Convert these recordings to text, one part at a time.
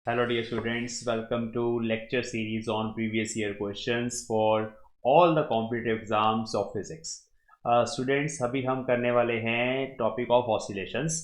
Hello dear students, welcome to lecture series on previous year questions for all the competitive exams of physics. Students अभी हम करने वाले हैं topic of oscillations.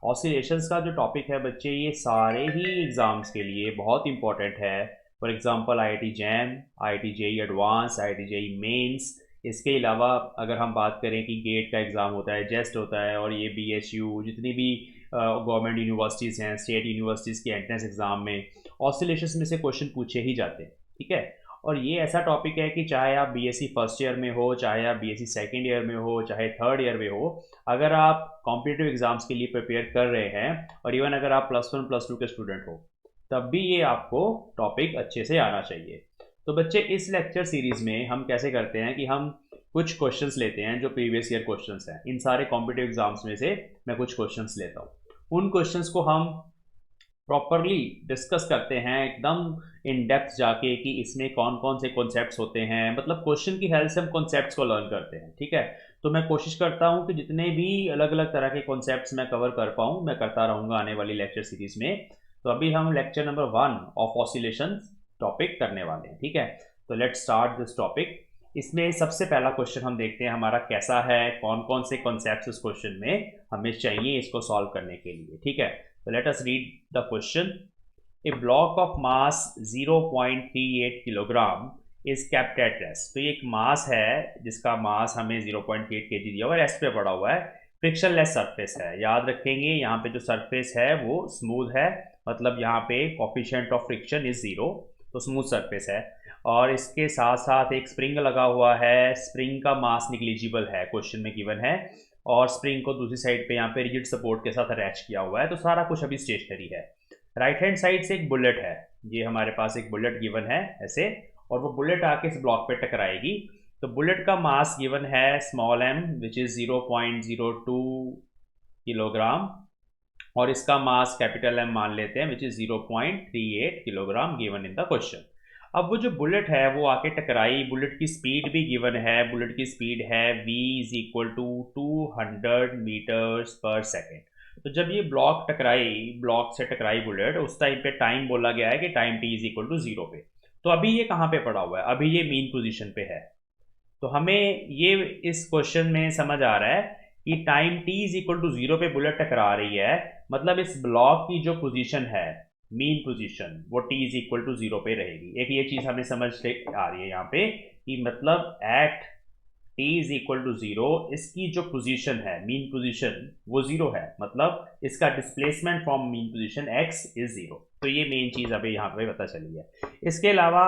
Oscillations का जो topic है बच्चे ये सारे ही एग्ज़ाम्स के लिए बहुत इंपॉर्टेंट है। For example IIT JAM, IIT JEE advance, IIT JEE mains. इसके अलावा अगर हम बात करें कि गेट का एग्ज़ाम होता है, जेस्ट होता है, और ये बीएचयू जितनी भी गवर्नमेंट यूनिवर्सिटीज़ हैं, स्टेट यूनिवर्सिटीज़ की एंट्रेंस एग्ज़ाम में ऑसिलेशंस में से क्वेश्चन पूछे ही जाते हैं। ठीक है, और ये ऐसा टॉपिक है कि चाहे आप बीएससी फर्स्ट ईयर में हो, चाहे आप बीएससी सेकेंड ईयर में हो, चाहे थर्ड ईयर में हो, अगर आप कॉम्पिटिटिव एग्जाम्स के लिए प्रिपेयर कर रहे हैं और इवन अगर आप +1 +2 के स्टूडेंट हो, तब भी ये आपको टॉपिक अच्छे से आना चाहिए। तो बच्चे इस लेक्चर सीरीज़ में हम कैसे करते हैं कि हम कुछ क्वेश्चंस लेते हैं जो प्रीवियस ईयर क्वेश्चंस हैं। इन सारे कॉम्पिटिटिव एग्जाम्स में से मैं कुछ क्वेश्चंस लेता हूँ, उन क्वेश्चंस को हम प्रॉपरली डिस्कस करते हैं एकदम इन डेप्थ जाके कि इसमें कौन कौन से कॉन्सेप्ट्स होते हैं। मतलब क्वेश्चन की हेल्प से हम कॉन्सेप्ट्स को लर्न करते हैं। ठीक है, तो मैं कोशिश करता हूँ कि जितने भी अलग अलग तरह के कॉन्सेप्ट्स मैं कवर कर पाऊँ मैं करता रहूँगा आने वाली लेक्चर सीरीज में। तो अभी हम lecture number 1 of oscillation topic करने वाले हैं। ठीक है, तो लेट्स स्टार्ट दिस टॉपिक। इसमें सबसे पहला क्वेश्चन हम देखते हैं हमारा कैसा है, कौन कौन से कॉन्सेप्ट्स इस क्वेश्चन में हमें चाहिए इसको सॉल्व करने के लिए। ठीक है, so let us read the question. A block of mass 0.38 kilogram is kept at rest. तो ये एक मास है जिसका मास हमें 0.8 kg दिया हुआ है, रेस्ट पे पड़ा हुआ है। फ्रिक्शनलेस सरफेस है, याद रखेंगे यहाँ पे जो सरफेस है वो स्मूथ है, मतलब यहाँ पे कोफिशिएंट ऑफ फ्रिक्शन इज 0, तो स्मूथ सरफेस है। और इसके साथ साथ एक स्प्रिंग लगा हुआ है, स्प्रिंग का मास निग्लिजिबल है, क्वेश्चन में गिवन है, और स्प्रिंग को दूसरी साइड पे यहाँ पे रिजिड सपोर्ट के साथ अटैच किया हुआ है। तो सारा कुछ अभी स्टेशनरी है। राइट हैंड साइड से एक बुलेट है, ये हमारे पास एक बुलेट गिवन है ऐसे, और वो बुलेट आके इस ब्लॉक पे टकराएगी। तो बुलेट का मास गिवन है small m which is 0.02 kilogram, और इसका मास कैपिटल M मान लेते हैं which is 0.38 kilogram given in the question. अब वो जो बुलेट है वो आके टकराई, बुलेट की स्पीड भी गिवन है, बुलेट की स्पीड है v is equal to 200 metres per second. तो जब ये ब्लॉक टकराई, ब्लॉक से टकराई बुलेट, उस टाइम पे टाइम बोला गया है कि time t is equal to 0 पे। तो अभी ये कहाँ पे पड़ा हुआ है, अभी ये मीन पोजीशन पे है। तो हमें ये इस क्वेश्चन में समझ आ रहा है कि time t is equal to 0 पे बुलेट टकरा रही है, मतलब इस ब्लॉक की जो पोजीशन है, मीन पोजीशन, वो t इज इक्वल टू 0 पे रहेगी। एक ये चीज हमें समझ आ रही है यहाँ पे कि मतलब at t is equal to 0 इसकी जो पोजीशन है, मीन पोजीशन, वो 0 है, मतलब इसका displacement from mean position x is 0। तो ये मेन चीज अभी यहाँ पे पता चली है। इसके अलावा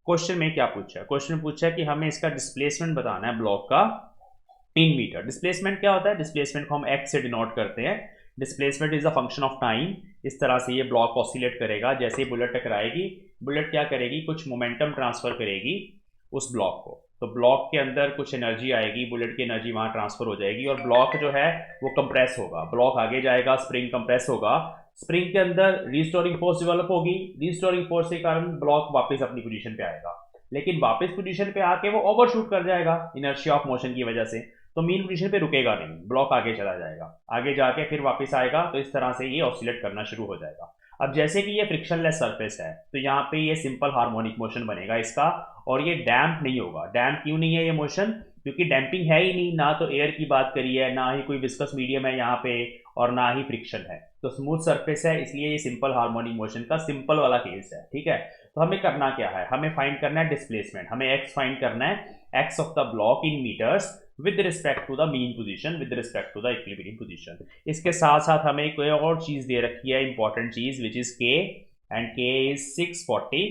क्वेश्चन में क्या पूछा है, क्वेश्चन में पूछा है कि हमें इसका डिस्प्लेसमेंट बताना है ब्लॉक का इन मीटर। डिस्प्लेसमेंट क्या होता है, डिस्प्लेसमेंट को हम x से डिनोट करते हैं। Displacement is a function of time. इस तरह से ये ब्लॉक ऑसिलेट करेगा, जैसे ही बुलेट टकराएगी, बुलेट क्या करेगी, कुछ मोमेंटम ट्रांसफर करेगी उस ब्लॉक को। तो ब्लॉक के अंदर कुछ एनर्जी आएगी, बुलेट की एनर्जी वहां ट्रांसफर हो जाएगी, और ब्लॉक जो है वो कंप्रेस होगा, ब्लॉक आगे जाएगा, स्प्रिंग कंप्रेस होगा, स्प्रिंग के अंदर रिस्टोरिंग फोर्स डेवलप होगी, रिस्टोरिंग फोर्स के कारण ब्लॉक वापस अपनी पोजीशन पे आएगा। लेकिन वापस पोजीशन पे आके वो ओवरशूट कर जाएगा इनर्शिया ऑफ मोशन की वजह से, तो मीन पोजीशन पे रुकेगा नहीं, ब्लॉक आगे चला जाएगा, आगे जाके फिर वापस आएगा। तो इस तरह से ये ऑसिलेट करना शुरू हो जाएगा। अब जैसे कि ये फ्रिक्शनलेस सरफेस है, तो यहाँ पे ये सिंपल हार्मोनिक मोशन बनेगा इसका, और ये डैम्प नहीं होगा। डैम्प क्यों नहीं है ये मोशन, क्योंकि डैम्पिंग है ही नहीं, ना तो एयर की बात करी है, ना ही कोई विस्कस मीडियम है यहाँ पे, और ना ही फ्रिक्शन है। तो स्मूथ सरफेस है, इसलिए ये सिंपल हार्मोनिक मोशन का सिंपल वाला केस है। ठीक है, तो हमें करना क्या है, हमें फाइंड करना है डिस्प्लेसमेंट, हमें x फाइंड करना है, x of the block in metres with respect to the mean position, with respect to the equilibrium position. इसके साथ साथ हमें कोई और चीज दे रखी है इंपॉर्टेंट चीज, which is k, and k is 640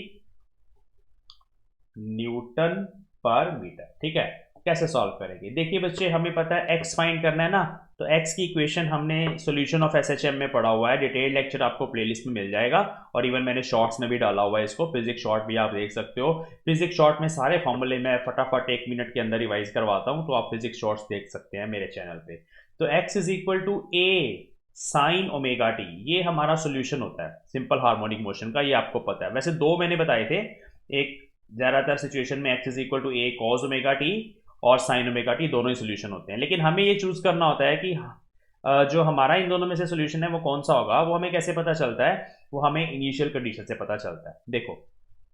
Newton पर मीटर। ठीक है, कैसे सॉल्व करेंगे, देखिए बच्चे, हमें पता है x फाइंड करना है ना, तो x की इक्वेशन हमने सॉल्यूशन ऑफ एसएचएम में पढ़ा हुआ है, डिटेल लेक्चर आपको प्लेलिस्ट में मिल जाएगा, और इवन मैंने शॉर्ट्स में भी डाला हुआ है इसको, फिजिक्स शॉर्ट भी आप देख सकते हो। फिजिक्स शॉर्ट में सारे फॉर्मूले मैं फटाफट 1 मिनट के अंदर रिवाइज करवाता हूँ, तो आप फिजिक्स शॉर्ट्स देख सकते हैं मेरे चैनल पे। तो x is equal to a sine omega t, ये हमारा सोल्यूशन होता है सिंपल हार्मोनिक मोशन का, ये आपको पता है। वैसे दो मैंने बताए थे, एक ज्यादातर सिचुएशन में x is equal to a cos omega t और साइन ओमेगा टी, दोनों ही सोल्यूशन होते हैं, लेकिन हमें ये चूज करना होता है कि जो हमारा इन दोनों में से सोल्यूशन है वो कौन सा होगा, वो हमें कैसे पता चलता है, वो हमें इनिशियल कंडीशन से पता चलता है। देखो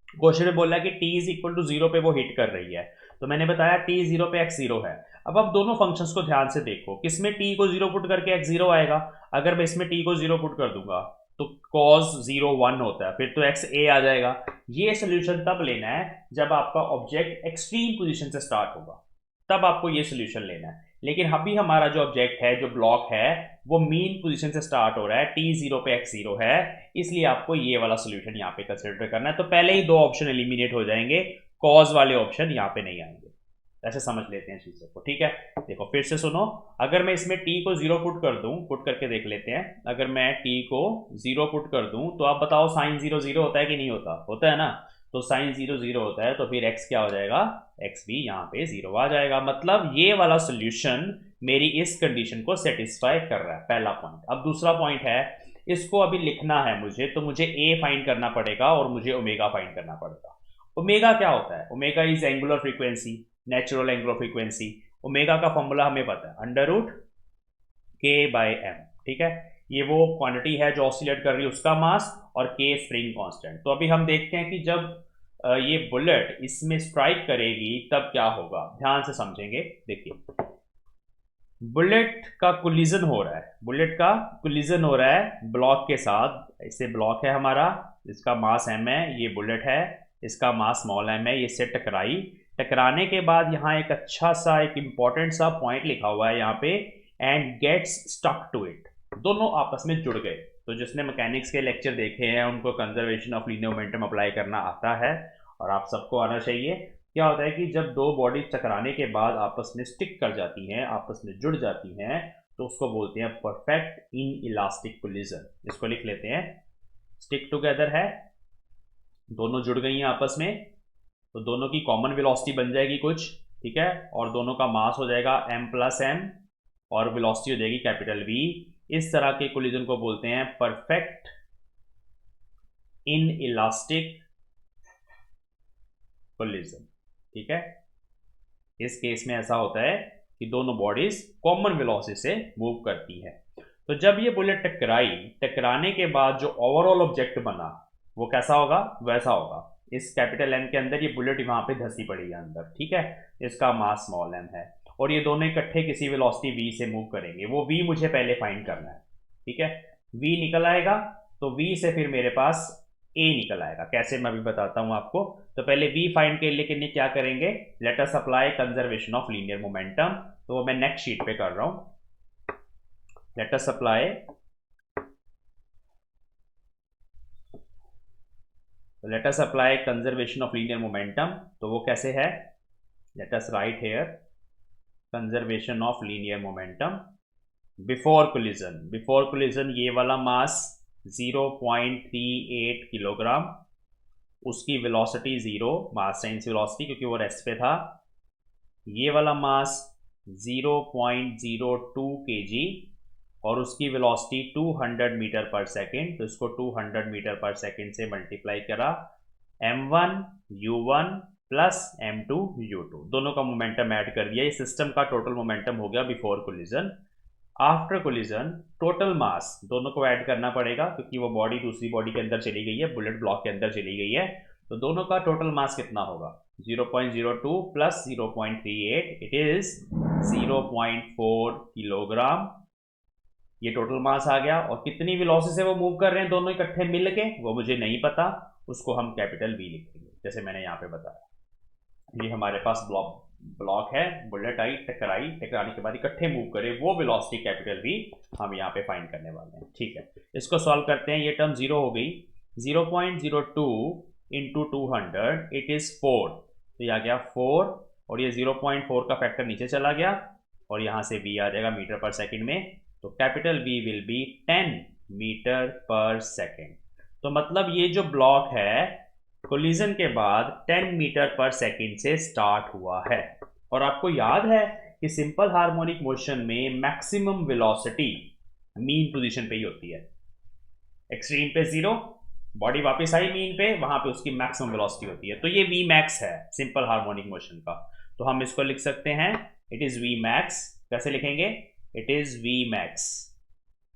क्वेश्चन में बोला कि t is equal to zero पे वो हिट कर रही है, तो मैंने बताया t जीरो पे x जीरो है। अब आप दोनों फंक्शंस को ध्यान से देखो, किसमें t को जीरो पुट करके x जीरो आएगा, अगर मैं इसमें t को जीरो पुट कर दूंगा तो cos जीरो वन होता है, फिर तो x a आ जाएगा। ये सोल्यूशन तब लेना है जब आपका ऑब्जेक्ट एक्सट्रीम पोजीशन से स्टार्ट होगा, तब आपको ये सोल्यूशन लेना है। लेकिन अभी हमारा जो ऑब्जेक्ट है, जो ब्लॉक है, वो मीन पोजीशन से स्टार्ट हो रहा है, t जीरो पे x जीरो है, इसलिए आपको ये वाला सोल्यूशन यहाँ पे कंसिडर करना है। तो पहले ही दो ऑप्शन एलिमिनेट हो जाएंगे, कॉज वाले ऑप्शन यहाँ पे नहीं आएंगे। ऐसे समझ लेते हैं चीजों को, ठीक है। देखो फिर से सुनो, अगर मैं इसमें t को जीरो पुट कर दूं, पुट करके देख लेते हैं, अगर मैं t को जीरो पुट कर दूं तो आप बताओ साइन जीरो जीरो होता है कि नहीं होता, होता है ना। तो साइन जीरो जीरो होता है, तो फिर x क्या हो जाएगा, x भी यहाँ पे जीरो आ जाएगा। मतलब ये वाला सोल्यूशन मेरी इस कंडीशन को सेटिस्फाई कर रहा है, पहला पॉइंट। अब दूसरा पॉइंट है, इसको अभी लिखना है मुझे, तो मुझे a फाइंड करना पड़ेगा और मुझे ओमेगा फाइंड करना पड़ेगा। ओमेगा क्या होता है, omega is angular frequency, natural angular frequency. Omega का फॉर्मूला हमें पता है, अंडर रूट के बाय एम, ठीक है। ये वो क्वांटिटी है जो ऑसिलेट कर रही है, उसका मास, और के स्प्रिंग कांस्टेंट। तो अभी हम देखते हैं कि जब ये बुलेट इसमें स्ट्राइक करेगी तब क्या होगा, ध्यान से समझेंगे। देखिए बुलेट का कोलिजन हो रहा है, बुलेट का कोलिजन हो रहा है ब्लॉक के साथ। ऐसे ब्लॉक है हमारा, इसका मास m है, ये बुलेट है, इसका मास स्मॉल m है, ये से टकराई। टकराने के बाद यहाँ एक अच्छा सा एक इंपॉर्टेंट सा पॉइंट लिखा हुआ है यहाँ पे, and gets stuck to it, दोनों आपस में जुड़ गए। तो जिसने मैकेनिक्स के लेक्चर देखे हैं उनको conservation of linear momentum apply करना आता है, और आप सबको आना चाहिए। क्या होता है कि जब दो बॉडी टकराने के बाद आपस में स्टिक कर जाती हैं, आपस में जुड़ जाती हैं, तो उसको बोलते हैं परफेक्ट इन इलास्टिक कोलिजन। इसको लिख लेते हैं, स्टिक टुगेदर है, दोनों जुड़ गई हैं आपस में, तो दोनों की कॉमन वेलोसिटी बन जाएगी कुछ, ठीक है, और दोनों का मास हो जाएगा m प्लस एम, और वेलोसिटी हो जाएगी कैपिटल V। इस तरह के कोलिजन को बोलते हैं परफेक्ट इन इलास्टिक कोलिजन, ठीक है। इस केस में ऐसा होता है कि दोनों बॉडीज कॉमन वेलोसिटी से मूव करती है। तो जब ये बुलेट टकराई, टकराने के बाद जो ओवरऑल ऑब्जेक्ट बना वो कैसा होगा, वैसा होगा। इस कैपिटल M के अंदर ये बुलेट वहां पे धसी पड़ी है अंदर, ठीक है, इसका मास स्मॉल m है, और ये दोनों इकट्ठे किसी वेलोसिटी v से मूव करेंगे। वो v मुझे पहले फाइंड करना है, ठीक है। v निकल आएगा, तो v से फिर मेरे पास a निकल आएगा। कैसे, मैं अभी बताता हूं आपको। तो पहले v फाइंड के लिए क्या करेंगे, let us apply conservation of linear momentum. तो वो मैं नेक्स्ट शीट पे कर रहा हूं। Let us apply, let us apply conservation of linear momentum. तो वो कैसे है, let us right here conservation of linear momentum before collision. Before collision ये वाला मास 0.38 किलोग्राम, उसकी वेलोसिटी जीरो, मास टाइम्स वेलोसिटी, क्योंकि वो रेस्ट पे था। ये वाला मास 0.02 kg, और उसकी वेलोसिटी 200 मीटर पर सेकेंड। तो इसको 200 मीटर पर सेकेंड से मल्टीप्लाई करा, m1 u1 plus m2 u2, दोनों का मोमेंटम ऐड कर दिया। ये सिस्टम का टोटल मोमेंटम हो गया before collision. After collision total mass दोनों को ऐड करना पड़ेगा, क्योंकि वो बॉडी दूसरी बॉडी के अंदर चली गई है, बुलेट ब्लॉक के अंदर चली गई है। तो दोनों का टोटल मास कितना होगा, 0.02 प्लस 0.38, इट इज 0.4 किलोग्राम। ये टोटल मास आ गया, और कितनी वेलोसिटी से वो मूव कर रहे हैं दोनों इकट्ठे मिल के, वो मुझे नहीं पता, उसको हम कैपिटल V लिखेंगे, जैसे मैंने यहाँ पे बताया। ये हमारे पास ब्लॉक है, बुलेट आई, टकराई, टकराने के बाद इकट्ठे मूव करे, वो वेलोसिटी कैपिटल V हम यहाँ पे फाइंड करने वाले हैं, ठीक है। इसको सॉल्व करते हैं, ये टर्म जीरो हो गई, 0.02 इंटू 200, इट इज 4, तो यह आ गया 4, और ये 0.4 का फैक्टर नीचे चला गया, और यहाँ से V आ जाएगा मीटर पर सेकेंड में। तो capital V will be 10 metre per second. तो मतलब ये जो ब्लॉक है कोलिजन के बाद 10 मीटर पर सेकेंड से स्टार्ट हुआ है। और आपको याद है कि सिंपल हार्मोनिक मोशन में मैक्सिमम वेलोसिटी मीन पोजीशन पे ही होती है। एक्सट्रीम पे जीरो, बॉडी वापस आई मीन पे, वहां पे उसकी मैक्सिमम वेलोसिटी होती है। तो ये V मैक्स है सिंपल हार्मोनिक मोशन का। तो हम इसको लिख सकते हैं, इट इज V मैक्स। कैसे लिखेंगे, it is V max.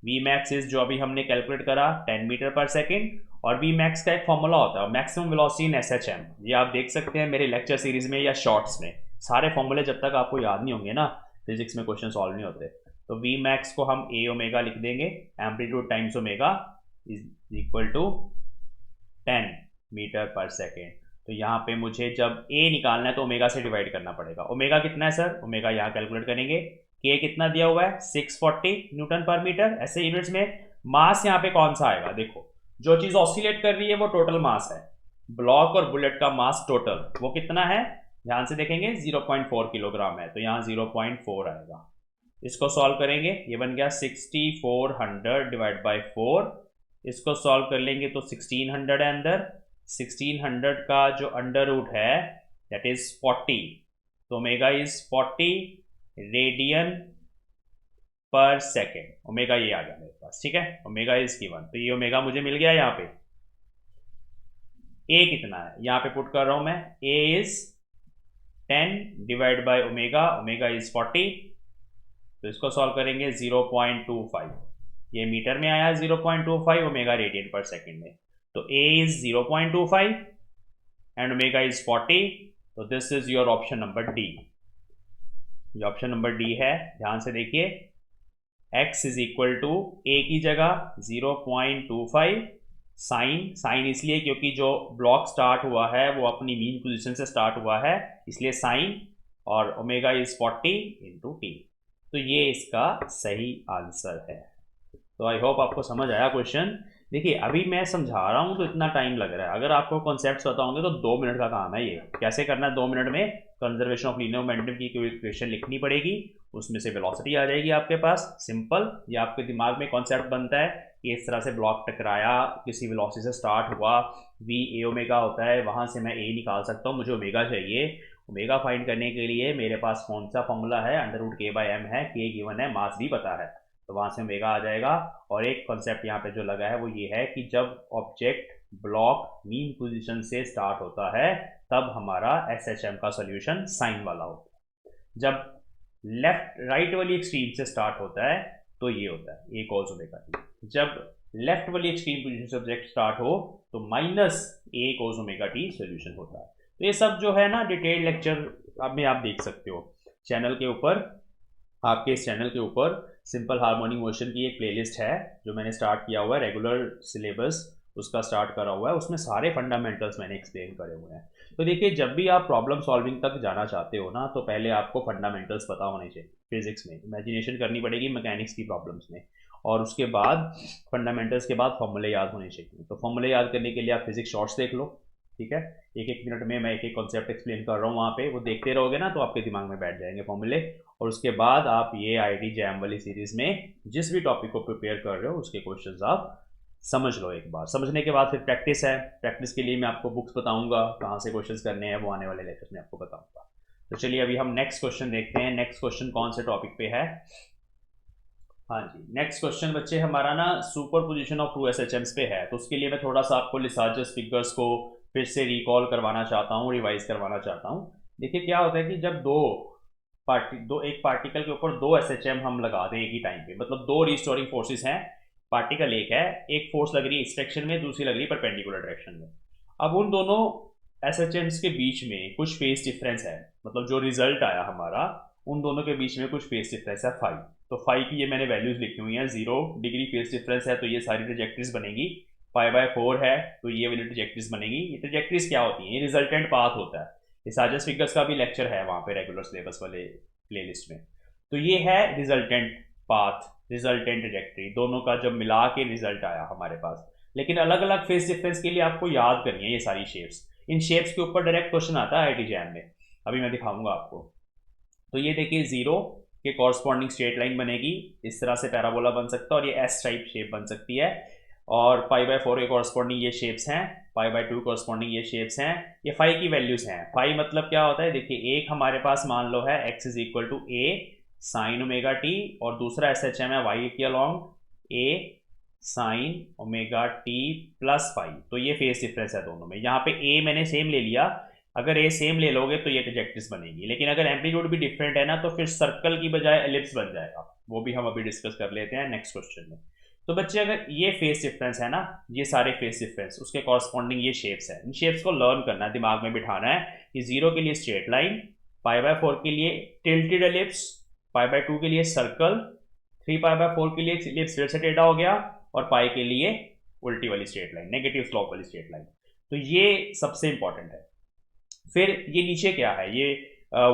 V max is जो अभी हमने कैलकुलेट करा 10 मीटर पर सेकेंड, और वी मैक्स का एक फॉर्मूला होता है मैक्सिमम वेलोसिटी इन एसएचएम। ये आप देख सकते हैं मेरे लेक्चर सीरीज में या शॉर्ट्स में, सारे फॉर्मूले जब तक आपको याद नहीं होंगे ना फिजिक्स में क्वेश्चन सॉल्व नहीं होते। तो वी मैक्स को हम ए ओमेगा लिख देंगे, amplitude times omega is equal to 10 metre per second. तो यहाँ पे मुझे जब ए निकालना है तो ओमेगा से डिवाइड करना पड़ेगा। ओमेगा कितना है सर? ओमेगा यहाँ कैलकुलेट करेंगे, के कितना दिया हुआ है 640 न्यूटन पर मीटर ऐसे यूनिट्स में। मास यहाँ पे कौन सा आएगा? देखो जो चीज ऑसिलेट कर रही है वो टोटल मास है, ब्लॉक और बुलेट का मास टोटल वो कितना है ध्यान से देखेंगे 0.4 किलोग्राम है, तो यहाँ 0.4 आएगा। इसको सॉल्व करेंगे, ये बन गया 6400 डिवाइड बाई 4। इसको सॉल्व कर लेंगे तो 1600 है अंदर, 1600 का जो अंडर रूट है दैट इज 40, तो ओमेगा इज 40 रेडियन पर सेकेंड। ओमेगा ये आ गया मेरे पास, ठीक है, ओमेगा इज गिवन, तो ये ओमेगा मुझे मिल गया। यहाँ पे ए कितना है यहाँ पे पुट कर रहा हूं मैं, A is 10 divide by omega, omega is 40, तो इसको सॉल्व करेंगे 0.25, ये मीटर में आया 0.25, ओमेगा रेडियन पर सेकेंड में, तो ए इज 0.25 एंड ओमेगा इज 40, तो this is your option number D. ये ऑप्शन नंबर डी है, ध्यान से देखिए, x इज इक्वल टू ए की जगह 0.25 साइन, साइन इसलिए क्योंकि जो ब्लॉक स्टार्ट हुआ है वो अपनी मीन पोजीशन से स्टार्ट हुआ है इसलिए साइन, और ओमेगा इज 40 इंटू टी, तो ये इसका सही आंसर है। तो आई होप आपको समझ आया क्वेश्चन। देखिए अभी मैं समझा रहा हूँ तो इतना टाइम लग रहा है, अगर आपको कॉन्सेप्ट्स पता होंगे तो 2 मिनट का काम है। ये कैसे करना है 2 मिनट में? कंजर्वेशन ऑफ लीनियर मोमेंटम की कोई इक्वेशन लिखनी पड़ेगी, उसमें से वेलोसिटी आ जाएगी आपके पास, सिंपल। ये आपके दिमाग में कॉन्सेप्ट बनता है कि इस तरह से ब्लॉक टकराया, किसी वेलोसिटी से स्टार्ट हुआ, वी ए ओमेगा होता है, वहाँ से मैं ए निकाल सकता हूँ, मुझे ओमेगा चाहिए। ओमेगा फाइंड करने के लिए मेरे पास कौन सा फॉर्मूला है? अंडर रूट के बाई एम है, के गिवन है, मास भी पता है, तो वहाँ से ओमेगा आ जाएगा। और एक कॉन्सेप्ट यहाँ पे जो लगा है वो ये है कि जब ऑब्जेक्ट ब्लॉक मीन पोजीशन से स्टार्ट होता है तब हमारा एसएचएम का सॉल्यूशन साइन वाला होता है। जब लेफ्ट राइट वाली एक्सट्रीम से स्टार्ट होता है तो ये होता है ए कॉस ओमेगा टी। जब लेफ्ट वाली एक्सट्रीम पोजीशन से ऑब्जेक्ट स्टार्ट हो तो माइनस ए कॉस ओमेगा टी सॉल्यूशन होता है। तो ये सब जो है ना डिटेल लेक्चर अब में आप देख सकते हो चैनल के ऊपर, आपके इस चैनल के ऊपर सिंपल हार्मोनिक मोशन की एक प्लेलिस्ट है जो मैंने स्टार्ट किया हुआ है, रेगुलर सिलेबस उसका स्टार्ट करा हुआ है, उसमें सारे फंडामेंटल्स मैंने एक्सप्लेन करे हुए हैं। तो देखिए जब भी आप प्रॉब्लम सॉल्विंग तक जाना चाहते हो ना तो पहले आपको फंडामेंटल्स पता होने चाहिए। फिजिक्स में इमेजिनेशन करनी पड़ेगी मैकेनिक्स की प्रॉब्लम्स में, और उसके बाद फंडामेंटल्स के बाद फॉर्मूले याद होने चाहिए। तो फॉर्मूले याद करने के लिए आप फिजिक्स शॉर्ट्स देख लो, ठीक है, एक एक मिनट में मैं एक एक कॉन्सेप्ट एक्सप्लेन कर रहा हूँ, वहाँ पे वो देखते रहोगे ना तो आपके दिमाग में बैठ जाएंगे फॉर्मूले। और उसके बाद आप ये आईआईटी जैम वाली सीरीज में जिस भी टॉपिक को प्रिपेयर कर रहे हो उसके क्वेश्चंस आप समझ लो एक बार। समझने के बाद फिर प्रैक्टिस है, प्रैक्टिस के लिए मैं आपको बुक्स बताऊंगा कहाँ से क्वेश्चंस करने हैं, वो आने वाले लेक्चर्स में आपको बताऊंगा। तो चलिए अभी हम नेक्स्ट क्वेश्चन देखते हैं। नेक्स्ट क्वेश्चन कौन से टॉपिक पे है? हाँ जी, नेक्स्ट क्वेश्चन बच्चे हमारा ना सुपर पोजिशन ऑफ ट्रू एसएचएम्स पे है। तो उसके लिए मैं थोड़ा सा आपको लिसाजस फिगर्स को फिर से रिकॉल करवाना चाहता हूँ, रिवाइज करवाना चाहता हूँ। देखिए क्या होता है कि जब एक पार्टिकल के ऊपर 2 एसएचएम हम लगा दें एक ही टाइम पे, मतलब 2 रिस्टोरिंग फोर्सेस हैं, पार्टिकल एक है, एक फोर्स लग रही है इस डायरेक्शन में, दूसरी लग रही है परपेंडिकुलर डायरेक्शन में। अब उन दोनों एसएचएम्स के बीच में कुछ फेस डिफरेंस है, मतलब जो रिजल्ट आया हमारा उन दोनों के बीच में कुछ फेस डिफरेंस है फाई। तो फाई की ये मैंने वैल्यूज लिखी हुई हैं, 0 डिग्री फेस डिफरेंस है तो ये सारी ट्रेजेक्टरीज बनेगी, π/4 है तो ये वाली ट्रेजेक्टरीज बनेगी। ये ट्रेजेक्टरीज क्या होती हैं? ये रिजल्टेंट पाथ होता है। लिसाजस फिगर्स का भी लेक्चर है वहाँ पे रेगुलर सिलेबस वाले प्लेलिस्ट में। तो ये है रिजल्टेंट पाथ, रिजल्टेंट ट्रेजेक्टरी, दोनों का जब मिला के रिजल्ट आया हमारे पास। लेकिन अलग अलग फेस डिफरेंस के लिए आपको याद करनी है ये सारी शेप्स। इन शेप्स के ऊपर डायरेक्ट क्वेश्चन आता है आईआईटी जैम में, अभी मैं दिखाऊंगा आपको। तो ये देखिए 0 के कॉरस्पॉन्डिंग स्ट्रेट लाइन बनेगी, इस तरह से पैराबोला बन सकता है और ये एस टाइप शेप बन सकती है। और π/4 के कॉरस्पॉन्डिंग ये शेप्स हैं, π/2 कॉरस्पॉन्डिंग ये शेप्स हैं। ये फाई की वैल्यूज हैं। फाई मतलब क्या होता है? देखिए एक हमारे पास मान लो है x is equal to a sine omega t, और दूसरा एसएचएम है y के along a sine omega t plus phi. तो ये फेस डिफरेंस है दोनों में। यहाँ पे a मैंने सेम ले लिया अगर ए सेम ले लोगे तो ये ट्रेजेक्ट्रीज बनेगी, लेकिन अगर एम्पलीट्यूड भी डिफरेंट है ना तो फिर सर्कल की बजाय एलिप्स बन जाएगा। वो भी हम अभी डिस्कस कर लेते हैं नेक्स्ट क्वेश्चन में। तो बच्चे अगर ये फेस डिफरेंस है ना, ये सारे फेस डिफरेंस उसके कॉरस्पॉन्डिंग ये शेप्स है, इन शेप्स को लर्न करना है, दिमाग में बिठाना है कि 0 के लिए स्ट्रेट लाइन, π/4 के लिए टिल्टेड एलिप्स, π/2 के लिए सर्कल, 3π/4 के लिए एलिप्स फिर से टेढ़ा हो गया, और पाई के लिए उल्टी वाली स्ट्रेट लाइन, नेगेटिव स्लोप वाली स्ट्रेट लाइन। तो ये सबसे इंपॉर्टेंट है। फिर ये नीचे क्या है, ये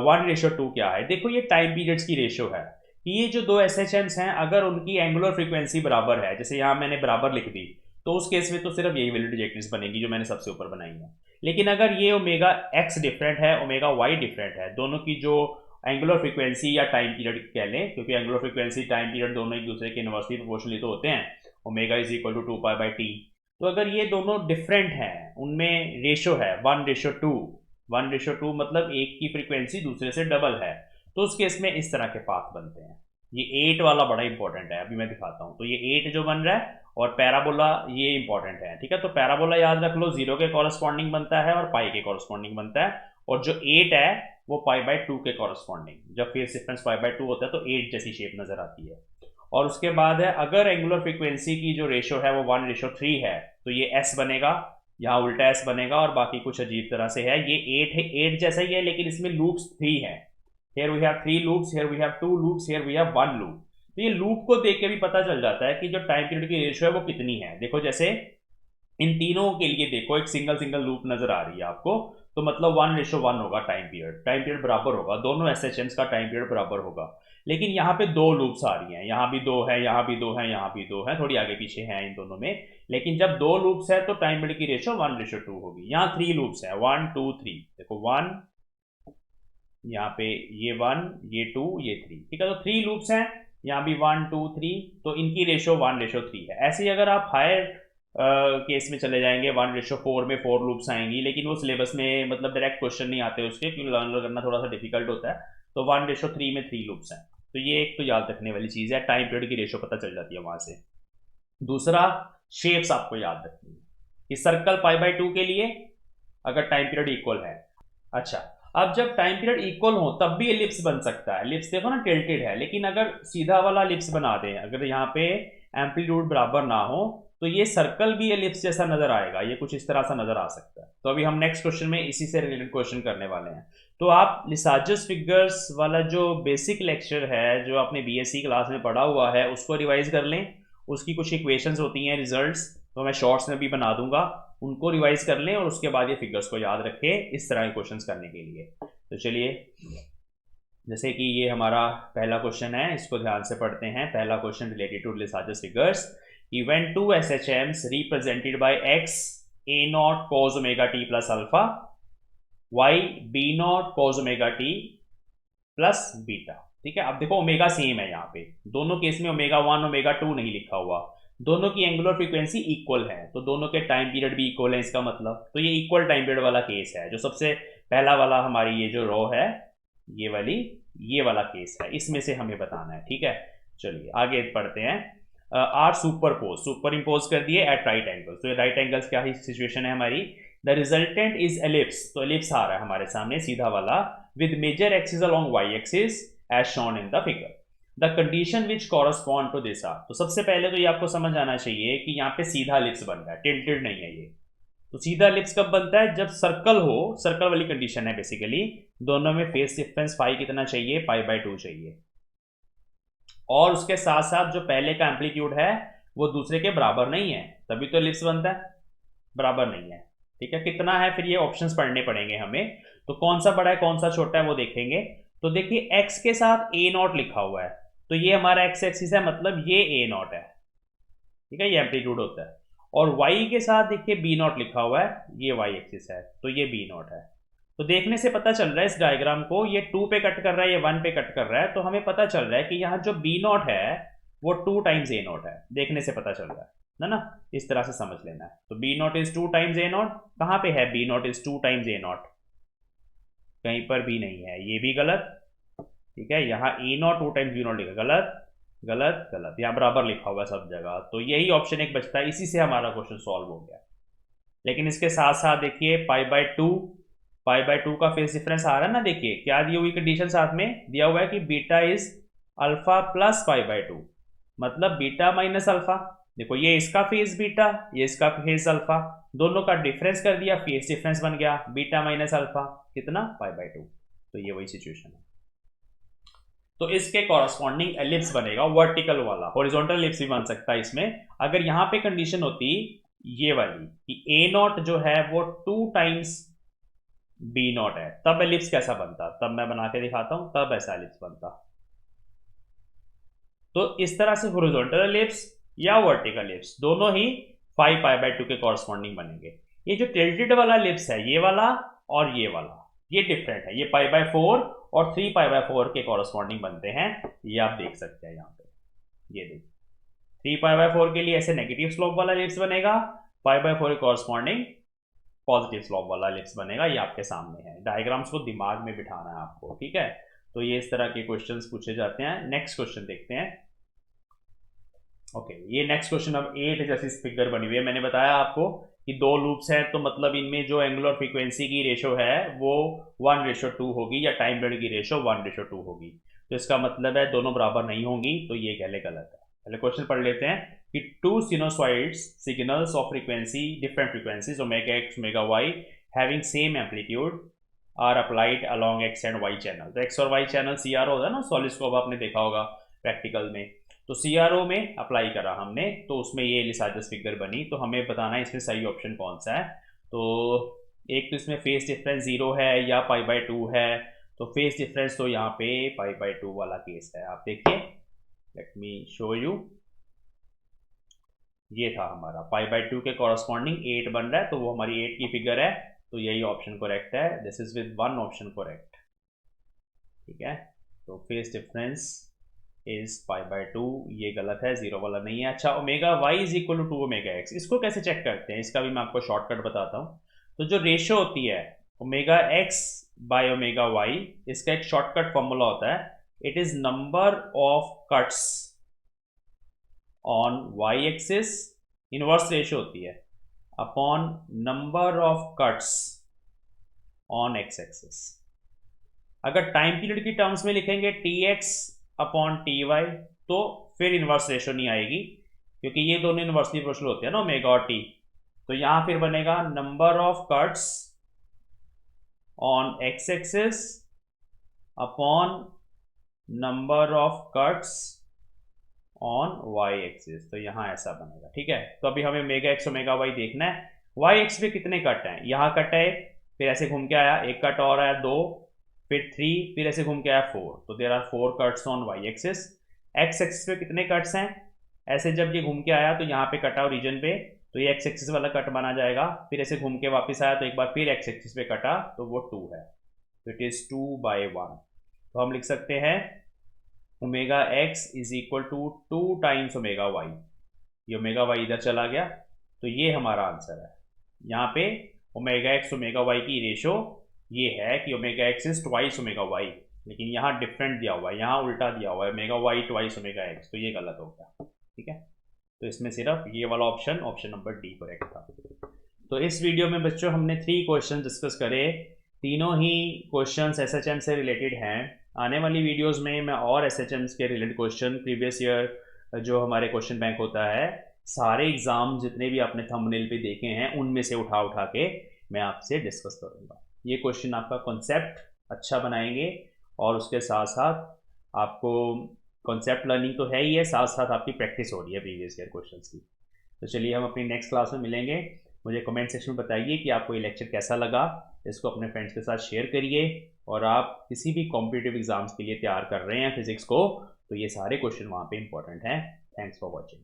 1:2 क्या है, देखो ये टाइम पीरियड्स की रेशियो है कि ये जो दो SHMs हैं अगर उनकी एंगुलर फ्रीक्वेंसी बराबर है, जैसे यहाँ मैंने बराबर लिख दी, तो उस केस में तो सिर्फ यही वैल्यू ट्रेजेक्टरीज बनेगी जो मैंने सबसे ऊपर बनाई है। लेकिन अगर ये ओमेगा एक्स डिफरेंट है, ओमेगा वाई डिफरेंट है, दोनों की जो एंगुलर फ्रीक्वेंसी या टाइम पीरियड कह लें, क्योंकि एंगुलर फ्रीक्वेंसी टाइम पीरियड दोनों एक दूसरे के इनवर्सली प्रोपोर्शनली तो होते हैं, omega is equal to 2π/t। तो अगर ये दोनों डिफरेंट हैं, उनमें रेशो है 1:2, 1:2 मतलब एक की फ्रीक्वेंसी दूसरे से डबल है, तो उस केस में इस तरह के पाथ बनते हैं। ये 8 वाला बड़ा इंपॉर्टेंट है, अभी मैं दिखाता हूँ। तो ये 8 जो बन रहा है और पैराबोला ये इंपॉर्टेंट है, ठीक है। तो पैराबोला याद रख लो 0 के कॉरस्पॉन्डिंग बनता है और पाई के कॉरस्पॉन्डिंग बनता है, और जो 8 है वो π/2 के कॉरस्पॉन्डिंग। जब फेस डिफरेंस π/2 होता है तो 8 जैसी शेप नजर आती है। और उसके बाद है अगर एंगुलर फ्रीक्वेंसी की जो रेशो है वो 1:3 है, तो ये S बनेगा, यहाँ उल्टा S बनेगा, और बाकी कुछ अजीब तरह से है। ये 8 है, 8 जैसा ही है, लेकिन इसमें लूप्स 3 है। Here we have 3 loops, here we have 2 loops, here we have 1 loop। तो ये लूप को देख के भी पता चल जाता है कि जो टाइम पीरियड की रेशियो है वो कितनी है। देखो जैसे इन तीनों के लिए देखो एक सिंगल सिंगल लूप नजर आ रही है आपको, तो मतलब 1:1 होगा टाइम पीरियड बराबर होगा, दोनों SHMs का टाइम पीरियड बराबर होगा। लेकिन यहाँ पे 2 लूप्स आ रही हैं, यहाँ भी 2 है, यहाँ भी 2 है, यहाँ भी 2 है, थोड़ी आगे पीछे हैं इन दोनों में। लेकिन जब 2 लूप्स है तो टाइम पीरियड की रेशियो 1:2 होगी। यहाँ 3 लूप्स है, 1 2 3, देखो 1, यहाँ पे ये 1, ये 2, ये 3, ठीक है। तो 3 लूप्स हैं, यहाँ भी 1 2 3, तो इनकी रेशियो 1:3 है। ऐसे ही अगर आप हायर केस में चले जाएंगे 1:4 में 4 लूप्स आएंगी, लेकिन वो सिलेबस में मतलब डायरेक्ट क्वेश्चन नहीं आते उसके, क्योंकि लर्न करना थोड़ा सा डिफिकल्ट होता है। तो 1:3 में 3 लूप्स हैं, तो ये एक तो याद रखने वाली चीज़ है, टाइम पीरियड की रेशियो पता चल जाती है वहाँ से। दूसरा, शेप्स आपको याद रखनी है कि सर्कल π/2 के लिए अगर टाइम पीरियड इक्वल है, अच्छा अब जब टाइम पीरियड इक्वल हो तब भी एलिप्स बन सकता है। एलिप्स देखो ना टिल्टेड है, लेकिन अगर सीधा वाला एलिप्स बना दें, अगर यहाँ पे एम्पलीट्यूड बराबर ना हो तो ये सर्कल भी एलिप्स जैसा नजर आएगा, ये कुछ इस तरह सा नजर आ सकता है। तो अभी हम नेक्स्ट क्वेश्चन में इसी से रिलेटेड क्वेश्चन करने वाले हैं। तो आप लिसाजस फिगर्स वाला जो बेसिक लेक्चर है जो आपने BSc क्लास में पढ़ा हुआ है उसको रिवाइज कर लें। उसकी कुछ इक्वेशंस होती हैं, रिजल्ट्स, तो मैं शॉर्ट्स में भी बना दूंगा, उनको रिवाइज कर लें और उसके बाद ये फिगर्स को याद रखें इस तरह के क्वेश्चंस करने के लिए। तो चलिए, जैसे कि ये हमारा पहला क्वेश्चन है, इसको ध्यान से पढ़ते हैं। पहला question related to Lissajous figures, when 2 SHMs represented by x a0 cos omega t plus alpha, y b0 cos omega t plus beta, ठीक है। अब देखो ओमेगा सेम है, यहाँ पे दोनों केस में ω1 ω2 नहीं लिखा हुआ, दोनों की एंगुलर फ्रीक्वेंसी इक्वल है, तो दोनों के टाइम पीरियड भी इक्वल है, इसका मतलब तो ये इक्वल टाइम पीरियड वाला केस है। जो सबसे पहला वाला हमारी ये जो रो है, ये वाली, ये वाला केस है, इसमें से हमें बताना है, ठीक है। चलिए आगे पढ़ते हैं। आर सुपर इम्पोज कर दिए एट राइट एंगल्स। तो राइट एंगल्स क्या ही सिचुएशन है हमारी, द रिजल्टेंट इज एलिप्स, तो एलिप्स आ रहा है हमारे सामने सीधा वाला, with major axis along Y axis as shown in the figure, the condition which correspond to this are. तो सबसे पहले तो ये आपको समझ आना चाहिए कि यहाँ पे सीधा एलिप्स बन रहा है, टिल्टेड नहीं है ये। तो सीधा एलिप्स कब बनता है, जब सर्कल हो, सर्कल वाली कंडीशन है बेसिकली, दोनों में फेस डिफरेंस फाई कितना चाहिए, π/2 चाहिए, और उसके साथ साथ जो पहले का एम्पलीट्यूड है वो दूसरे के बराबर नहीं है, तभी तो एलिप्स बनता है, बराबर नहीं है, ठीक है। कितना है फिर ये ऑप्शंस पढ़ने पड़ेंगे हमें, तो कौन सा बड़ा है कौन सा छोटा है वो देखेंगे। तो देखिए x के साथ a0 लिखा हुआ है, तो ये हमारा x एक्सिस है, मतलब ये a0 है, ठीक है, ये एम्पलीट्यूड होता है। और y के साथ देखिए b0 लिखा हुआ है, ये y एक्सिस है, तो ये b0 है। तो देखने से पता चल रहा है इस डायग्राम को, ये 2 पे कट कर रहा है, ये 1 पे कट कर रहा है, तो हमें पता चल रहा है कि यहाँ जो b0 है वो 2 टाइम्स a0 है, देखने से पता चल रहा है ना, इस तरह से समझ लेना है। तो b0 इज 2 टाइम्स a0, कहाँ पे है b0 इज 2 टाइम्स a0, कहीं पर भी नहीं है, ये भी गलत, ठीक है। यहाँ a0 2 टाइम्स b0 लिखा, गलत गलत गलत, यहाँ बराबर लिखा हुआ है सब जगह, तो यही ऑप्शन एक बचता है, इसी से हमारा क्वेश्चन सॉल्व हो गया। लेकिन इसके साथ साथ देखिए π/2 π/2 का फेज डिफरेंस आ रहा है ना, देखिए क्या दी हुई कंडीशन साथ में दिया हुआ है कि बीटा इज अल्फा प्लस π/2, मतलब बीटा माइनस अल्फा। देखो ये इसका फेज बीटा, ये इसका फेज अल्फा, दोनों का डिफरेंस कर दिया, फेज डिफरेंस बन गया बीटा माइनस अल्फा, कितना π/2। तो ये वही सिचुएशन है। तो इसके कॉरस्पॉन्डिंग एलिप्स बनेगा वर्टिकल वाला, हॉरिजॉन्टल एलिप्स भी बन सकता है इसमें। अगर यहां पे कंडीशन होती ये वाली कि ए नॉट जो है वो 2 टाइम्स बी नॉट है, तब एलिप्स कैसा बनता, तब मैं बना के दिखाता हूं, तब ऐसा एलिप्स बनता। तो इस तरह से हॉरिजॉन्टल एलिप्स या वर्टिकल एलिप्स दोनों ही 5π/2 के कॉरस्पॉन्डिंग बनेंगे। ये जो टिल्टेड वाला एलिप्स है, ये वाला और ये वाला, ये डिफरेंट है, ये π/4 और 3π/4 के कॉरस्पॉन्डिंग बनते हैं। ये आप देख सकते हैं यहाँ पे, ये देखिए 3π/4 के लिए ऐसे नेगेटिव स्लोप वाला एलिप्स बनेगा, π/4 के कॉरस्पॉन्डिंग पॉजिटिव स्लोप वाला एलिप्स बनेगा। ये आपके सामने है, डायग्राम्स को दिमाग में बिठाना है आपको, ठीक है। तो ये इस तरह के क्वेश्चंस पूछे जाते हैं। नेक्स्ट क्वेश्चन देखते हैं। ओके, ये नेक्स्ट क्वेश्चन अब 8 जैसी फिगर बनी हुई है। मैंने बताया आपको कि 2 लूप्स हैं, तो मतलब इनमें जो एंगुलर फ्रीक्वेंसी की रेशो है वो 1:2 होगी, या टाइम पीरियड की रेशो 1:2 होगी। तो इसका मतलब है दोनों बराबर नहीं होंगी, तो ये कहले गलत है। पहले क्वेश्चन पढ़ लेते हैं कि 2 sinusoids signals of frequency different frequencies omega X omega Y having same amplitude are applied along X and Y channel. तो एक्स और वाई चैनल CRO होता है ना, सॉलिस्कोप आपने देखा होगा प्रैक्टिकल में। तो CRO में अप्लाई करा हमने, तो उसमें ये लिसाजस फिगर बनी। तो हमें बताना है इसमें सही ऑप्शन कौन सा है। तो एक तो इसमें फेस डिफरेंस 0 है या π/2 है, तो फेस डिफरेंस तो यहाँ पे π/2 वाला केस है। आप देखिए, लेट मी शो यू, ये था हमारा π/2 के कॉरस्पॉन्डिंग 8 बन रहा है, तो वो हमारी 8 की फिगर है। तो यही ऑप्शन करेक्ट है, this is with 1 option correct, ठीक है। तो फेस डिफरेंस इज π/2, ये गलत है, 0 वाला नहीं है। अच्छा, omega Y is equal to omega X, इसको कैसे चेक करते हैं, इसका भी मैं आपको शॉर्टकट बताता हूँ। तो जो रेशो होती है omega X by omega Y, इसका एक शॉर्टकट फॉर्मूला होता है, it is number of cuts on Y axis, inverse ratio होती है, upon number of cuts on X axis. अगर टाइम पीरियड की टर्म्स में लिखेंगे tx अपॉन ty, तो फिर इनवर्स रेशो नहीं आएगी, क्योंकि ये दोनों इनवर्सली प्रोपोर्शनल होते हैं ना ओमेगा और t। तो यहां फिर बनेगा number of cuts on X axis upon number of cuts on Y axis. तो यहां ऐसा बनेगा, ठीक है। तो अभी हमें ओमेगा एक्स ओमेगा वाई देखना है। वाई एक्स पे कितने कट हैं, यहां कट है, फिर ऐसे घूम के आया, एक कट और आया 2, फिर 3, फिर ऐसे घूम के आया 4। तो there are 4 cuts on Y axis. X axis पे कितने कट्स हैं, ऐसे जब ये घूम के आया तो यहाँ पे कटा ओरिजिन पे, तो ये एक्स एक्सिस वाला कट बना जाएगा। फिर ऐसे घूम के वापस आया तो एक बार फिर एक्स एक्सिस पे कटा, तो वो 2 है, तो इट इज 2/1। तो हम लिख सकते हैं omega X is equal to 2 times omega Y. ये ओमेगा वाई इधर चला गया, तो ये हमारा आंसर है। यहाँ पे ओमेगा एक्स ओमेगा वाई की रेशो ये है कि omega X is twice omega Y, लेकिन यहाँ डिफरेंट दिया हुआ है, यहाँ उल्टा दिया हुआ है omega Y twice omega X, तो ये गलत हो गया, ठीक है। तो इसमें सिर्फ ये वाला option, option number D correct था। तो इस वीडियो में बच्चों हमने 3 क्वेश्चन डिस्कस करे, तीनों ही क्वेश्चंस एसएचएम से रिलेटेड हैं। आने वाली वीडियोस में मैं और एसएचएम के रिलेटेड क्वेश्चन, प्रीवियस ईयर जो हमारे क्वेश्चन बैंक होता है, सारे एग्जाम जितने भी आपने थंबनेल पे देखे हैं उनमें से उठा उठा के मैं आपसे डिस्कस करूँगा। ये क्वेश्चन आपका कॉन्सेप्ट अच्छा बनाएंगे, और उसके साथ साथ आपको कॉन्सेप्ट लर्निंग तो है ही है, साथ साथ आपकी प्रैक्टिस हो रही है प्रीवियस ईयर क्वेश्चंस की। तो चलिए हम अपनी नेक्स्ट क्लास में मिलेंगे। मुझे कमेंट सेक्शन में बताइए कि आपको ये लेक्चर कैसा लगा, इसको अपने फ्रेंड्स के साथ शेयर करिए। और आप किसी भी कॉम्पिटिटिव एग्जाम्स के लिए तैयार कर रहे हैं फिजिक्स को, तो ये सारे क्वेश्चन वहाँ पे इंपॉर्टेंट हैं। Thanks for watching.